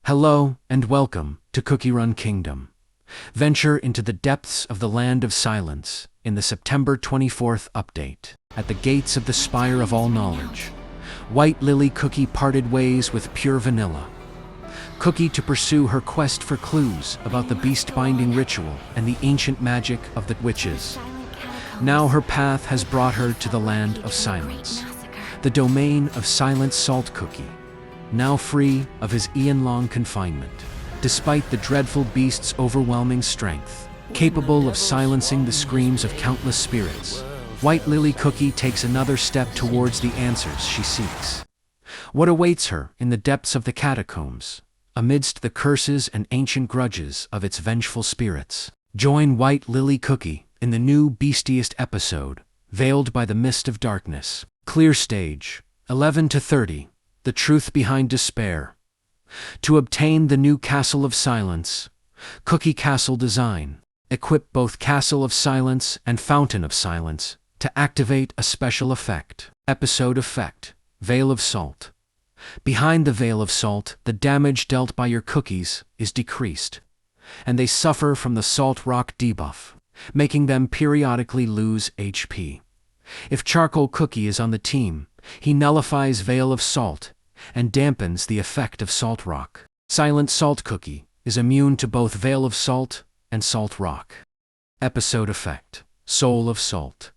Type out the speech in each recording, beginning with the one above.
Hello and welcome to Cookie Run Kingdom. Venture into the depths of the land of silence in the September 24th update. At the gates of the Spire of All Knowledge, White Lily Cookie parted ways with Pure Vanilla Cookie to pursue her quest for clues about the beast binding ritual and the ancient magic of the witches. Now her path has brought her to the land of silence, the domain of Silent Salt Cookie, now free of his eon-long confinement. Despite the dreadful beast's overwhelming strength, capable of silencing the screams of countless spirits, White Lily Cookie takes another step towards the answers she seeks. What awaits her in the depths of the catacombs, amidst the curses and ancient grudges of its vengeful spirits? Join White Lily Cookie in the new Beast Yeast episode, Veiled by the Mist of Darkness. Clear stage, 11 to 30. The truth behind despair. To obtain the new Castle of Silence, Cookie Castle design. Equip both Castle of Silence and Fountain of Silence to activate a special effect. Episode effect, Veil of Salt. Behind the Veil of Salt, the damage dealt by your cookies is decreased, and they suffer from the Salt Rock debuff, making them periodically lose HP. If Charcoal Cookie is on the team, he nullifies Veil of Salt and dampens the effect of Salt Rock. Silent Salt Cookie is immune to both Veil of Salt and Salt Rock. Episode effect, Soul of Salt.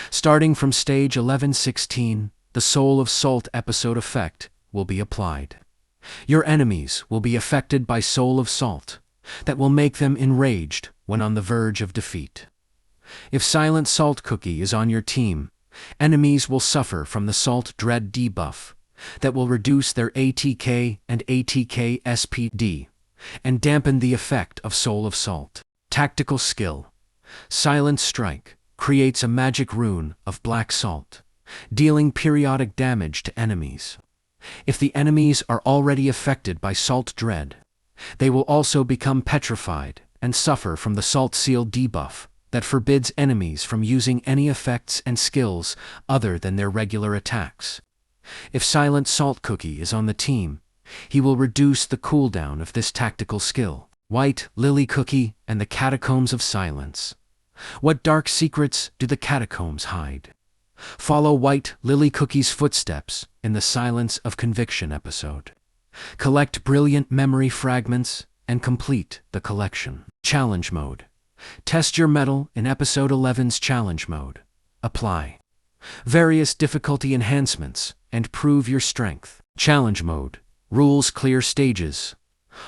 Starting from stage 11-16, the Soul of Salt episode effect will be applied. Your enemies will be affected by Soul of Salt that will make them enraged when on the verge of defeat. If Silent Salt Cookie is on your team, enemies will suffer from the Salt Dread debuff that will reduce their ATK and ATK SPD and dampen the effect of Soul of Salt. Tactical skill. Silent Strike creates a magic rune of black salt, dealing periodic damage to enemies. If the enemies are already affected by Salt Dread, they will also become petrified and suffer from the Salt Seal debuff that forbids enemies from using any effects and skills other than their regular attacks. If Silent Salt Cookie is on the team, he will reduce the cooldown of this tactical skill. White Lily Cookie and the Catacombs of Silence. What dark secrets do the catacombs hide? Follow White Lily Cookie's footsteps in the Silence of Conviction episode. Collect brilliant memory fragments and complete the collection. Challenge mode. Test your mettle in episode 11's challenge mode. Apply various difficulty enhancements and prove your strength. Challenge mode. Rules clear stages.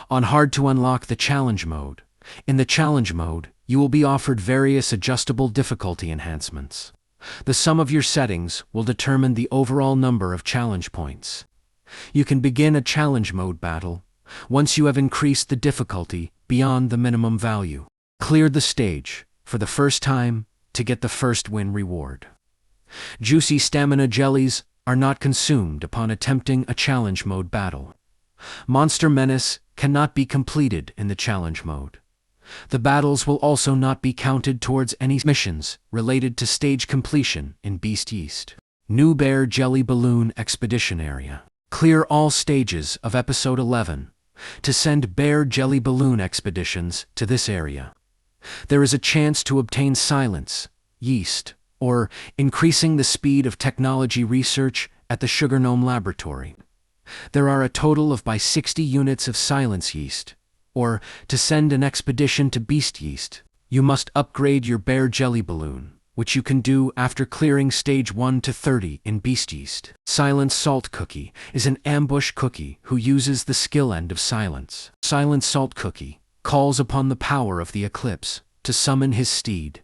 On hard to unlock the challenge mode. In the challenge mode, you will be offered various adjustable difficulty enhancements. The sum of your settings will determine the overall number of challenge points. You can begin a challenge mode battle once you have increased the difficulty beyond the minimum value. Clear the stage for the first time to get the first win reward. Juicy stamina jellies are not consumed upon attempting a challenge mode battle. Monster Menace cannot be completed in the challenge mode. The battles will also not be counted towards any missions related to stage completion in Beast Yeast. New Bear Jelly Balloon Expedition Area. Clear all stages of episode 11 to send Bear Jelly Balloon expeditions to this area. There is a chance to obtain Silence, Yeast, or increasing the speed of technology research at the Sugar Gnome Laboratory. There are a total of 60 units of Silence Yeast, or to send an expedition to Beast Yeast, you must upgrade your Bear Jelly Balloon, which you can do after clearing stage 1 to 30 in Beast Yeast. Silent Salt Cookie is an ambush cookie who uses the skill end of silence. Silent Salt Cookie calls upon the power of the eclipse to summon his steed,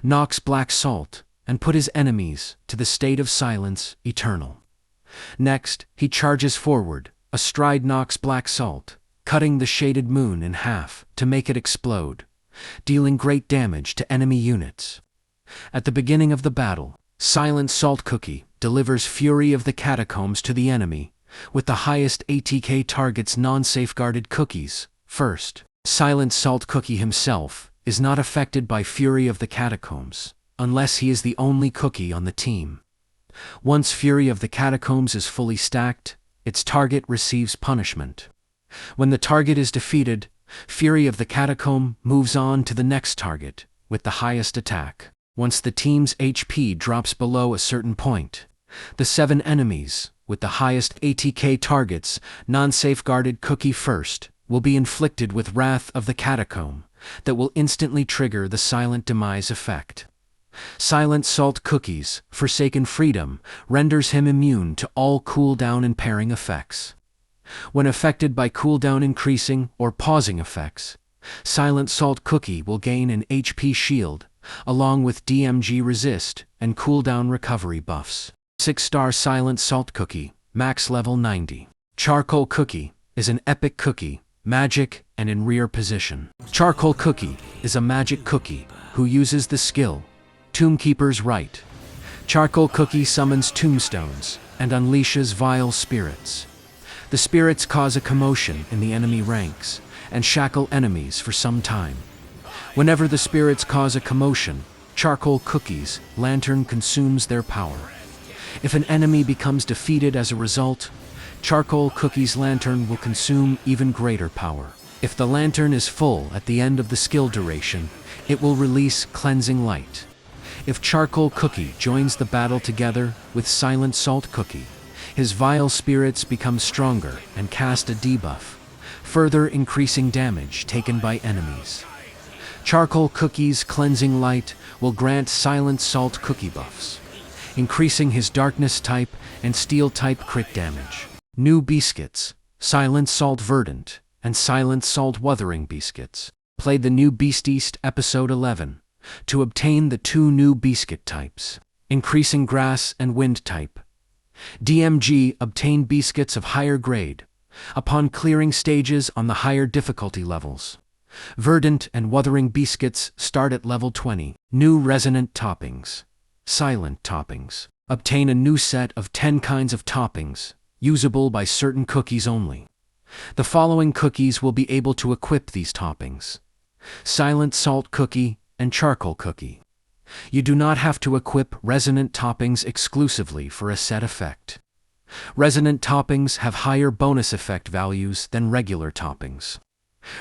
knocks black salt, and put his enemies to the state of silence eternal. Next, he charges forward, astride knocks black salt, cutting the shaded moon in half to make it explode, dealing great damage to enemy units. At the beginning of the battle, Silent Salt Cookie delivers Fury of the Catacombs to the enemy, with the highest ATK targets non-safeguarded cookies first. Silent Salt Cookie himself is not affected by Fury of the Catacombs, unless he is the only cookie on the team. Once Fury of the Catacombs is fully stacked, its target receives punishment. When the target is defeated, Fury of the Catacomb moves on to the next target with the highest attack. Once the team's HP drops below a certain point, the 7 enemies with the highest ATK targets, non-safeguarded cookie first, will be inflicted with Wrath of the Catacomb that will instantly trigger the Silent Demise effect. Silent Salt Cookies, Forsaken Freedom, renders him immune to all cooldown impairing effects. When affected by cooldown increasing or pausing effects, Silent Salt Cookie will gain an HP shield, along with DMG resist and cooldown recovery buffs. 6-star Silent Salt Cookie, max level 90. Charcoal Cookie is an epic cookie, magic and in rear position. Charcoal Cookie is a magic cookie who uses the skill Tombkeeper's Right. Charcoal Cookie summons tombstones and unleashes vile spirits. The spirits cause a commotion in the enemy ranks and shackle enemies for some time. Whenever the spirits cause a commotion, Charcoal Cookie's lantern consumes their power. If an enemy becomes defeated as a result, Charcoal Cookie's lantern will consume even greater power. If the lantern is full at the end of the skill duration, it will release Cleansing Light. If Charcoal Cookie joins the battle together with Silent Salt Cookie, his vile spirits become stronger and cast a debuff, further increasing damage taken by enemies. Charcoal Cookie's Cleansing Light will grant Silent Salt Cookie buffs, increasing his Darkness type and Steel type crit damage. New Biscuits, Silent Salt Verdant, and Silent Salt Wuthering Biscuits. Play the new Beast Yeast Episode 11 to obtain the 2 new Biscuit types, increasing Grass and Wind type. DMG obtain Biscuits of higher grade upon clearing stages on the higher difficulty levels. Verdant and Wuthering Biscuits start at level 20. New Resonant Toppings, Silent Toppings. Obtain a new set of 10 kinds of toppings, usable by certain cookies only. The following cookies will be able to equip these toppings: Silent Salt Cookie and Charcoal Cookie. You do not have to equip Resonant Toppings exclusively for a set effect. Resonant Toppings have higher bonus effect values than regular toppings.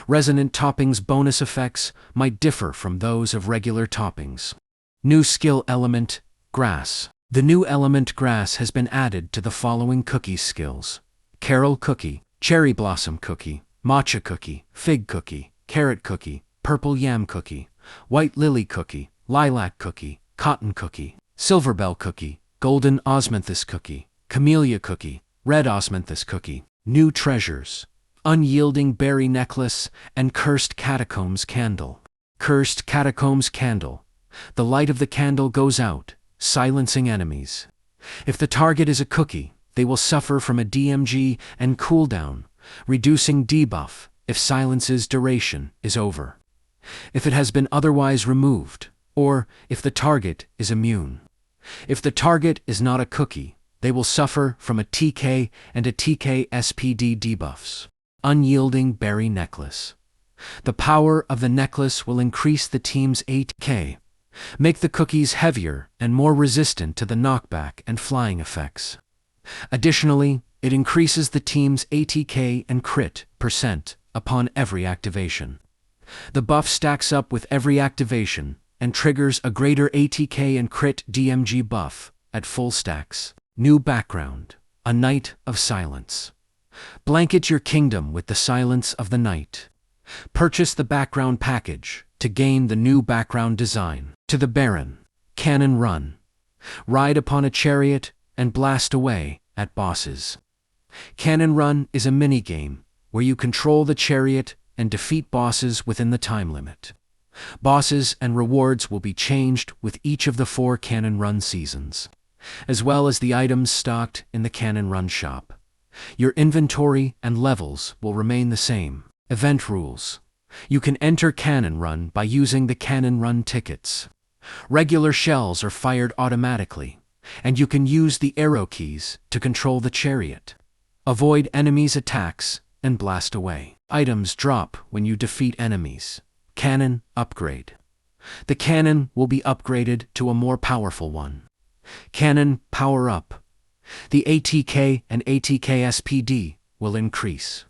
Resonant Toppings' bonus effects might differ from those of regular toppings. New Skill Element, Grass. The new element Grass has been added to the following cookie skills: Carol Cookie, Cherry Blossom Cookie, Matcha Cookie, Fig Cookie, Carrot Cookie, Purple Yam Cookie, White Lily Cookie, Lilac Cookie, Cotton Cookie, Silverbell Cookie, Golden Osmanthus Cookie, Camellia Cookie, Red Osmanthus Cookie. New Treasures, Unyielding Berry Necklace and Cursed Catacombs Candle. Cursed Catacombs Candle. The light of the candle goes out, silencing enemies. If the target is a cookie, they will suffer from a DMG and cooldown, reducing debuff if silence's duration is over. If it has been otherwise removed, or if the target is immune. If the target is not a cookie, they will suffer from a TK and a TK SPD debuffs. Unyielding Berry Necklace. The power of the necklace will increase the team's 8k, make the cookies heavier and more resistant to the knockback and flying effects. Additionally, it increases the team's ATK and crit % upon every activation. The buff stacks up with every activation and triggers a greater ATK and crit DMG buff at full stacks. New Background, A Night of Silence. Blanket your kingdom with the silence of the night. Purchase the background package to gain the new background design. To the Baron, Cannon Run. Ride upon a chariot and blast away at bosses. Cannon Run is a minigame where you control the chariot and defeat bosses within the time limit. Bosses and rewards will be changed with each of the 4 Cannon Run seasons, as well as the items stocked in the Cannon Run shop. Your inventory and levels will remain the same. Event rules. You can enter Cannon Run by using the Cannon Run tickets. Regular shells are fired automatically, and you can use the arrow keys to control the chariot. Avoid enemies' attacks and blast away. Items drop when you defeat enemies. Cannon Upgrade. The cannon will be upgraded to a more powerful one. Cannon Power Up. The ATK and ATK SPD will increase.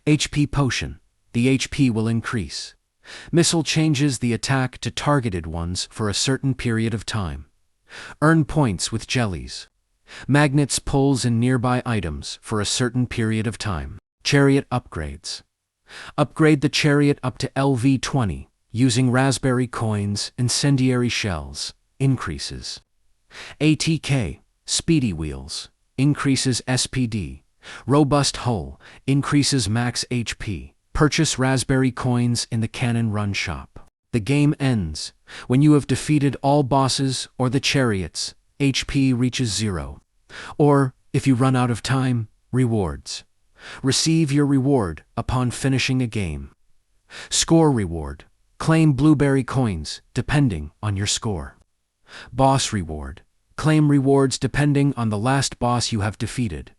HP Potion. The HP will increase. Missile changes the attack to targeted ones for a certain period of time. Earn points with jellies. Magnets pulls in nearby items for a certain period of time. Chariot upgrades. Upgrade the chariot up to LV20 using raspberry coins, incendiary shells, increases. ATK, speedy wheels, increases SPD. Robust hull, increases max HP. Purchase raspberry coins in the Cannon Run shop. The game ends when you have defeated all bosses or the chariots, HP reaches 0. Or, if you run out of time, rewards. Receive your reward upon finishing a game. Score reward. Claim blueberry coins depending on your score. Boss reward. Claim rewards depending on the last boss you have defeated.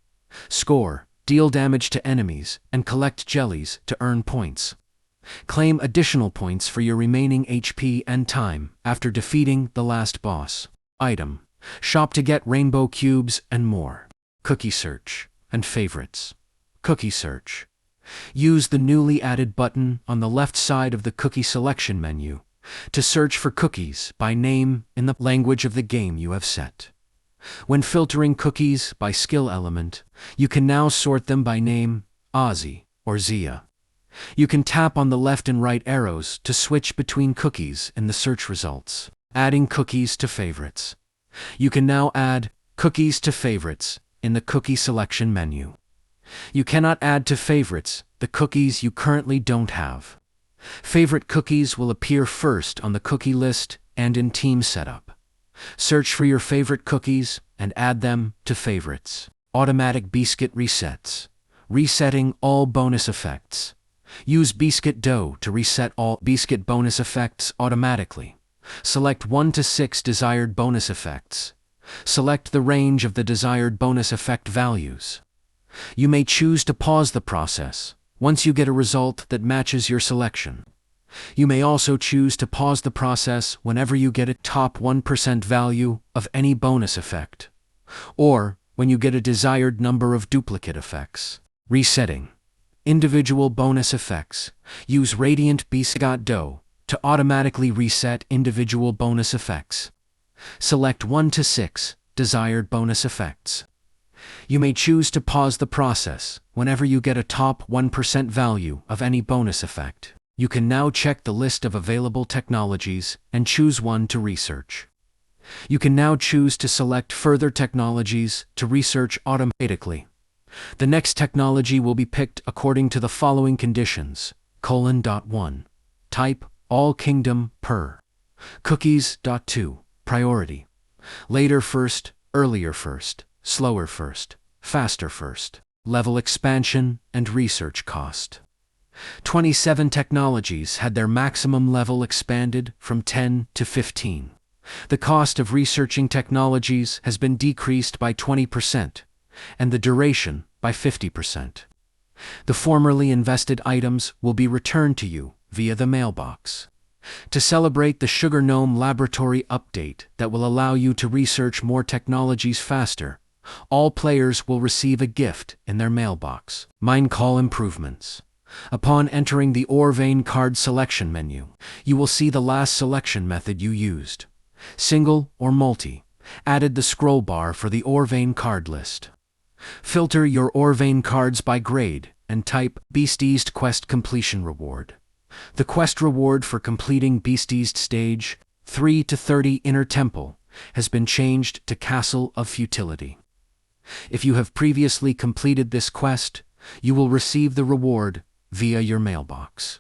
Score. Deal damage to enemies and collect jellies to earn points. Claim additional points for your remaining HP and time after defeating the last boss. Item. Shop to get rainbow cubes and more. Cookie search and favorites. Cookie search. Use the newly added button on the left side of the cookie selection menu to search for cookies by name in the language of the game you have set. When filtering cookies by skill element, you can now sort them by name, Ozzy, or Zia. You can tap on the left and right arrows to switch between cookies in the search results. Adding cookies to favorites. You can now add cookies to favorites in the cookie selection menu. You cannot add to favorites the cookies you currently don't have. Favorite cookies will appear first on the cookie list and in team setup. Search for your favorite cookies and add them to favorites. Automatic Biscuit resets. Resetting all bonus effects. Use Biscuit Dough to reset all Biscuit bonus effects automatically. Select 1 to 6 desired bonus effects. Select the range of the desired bonus effect values. You may choose to pause the process once you get a result that matches your selection. You may also choose to pause the process whenever you get a top 1% value of any bonus effect, or when you get a desired number of duplicate effects. Resetting. Individual bonus effects. Use Radiant Biscuit Dough to automatically reset individual bonus effects. Select 1 to 6 desired bonus effects. You may choose to pause the process whenever you get a top 1% value of any bonus effect. You can now check the list of available technologies and choose one to research. You can now choose to select further technologies to research automatically. The next technology will be picked according to the following conditions: :1. Type, all kingdom, per. Cookies. 2. Priority. Later first, earlier first, slower first, faster first. Level expansion and research cost. 27 technologies had their maximum level expanded from 10 to 15. The cost of researching technologies has been decreased by 20%, and the duration by 50%. The formerly invested items will be returned to you via the mailbox. To celebrate the Sugar Gnome Laboratory update that will allow you to research more technologies faster, all players will receive a gift in their mailbox. Mine Call improvements. Upon entering the Ore Vein card selection menu, you will see the last selection method you used. Single or multi. Added the scroll bar for the Ore Vein card list. Filter your Ore Vein cards by grade and type Beast Yeast Quest Completion Reward. The quest reward for completing Beast Yeast Stage 3 to 30 Inner Temple has been changed to Castle of Futility. If you have previously completed this quest, you will receive the reward via your mailbox.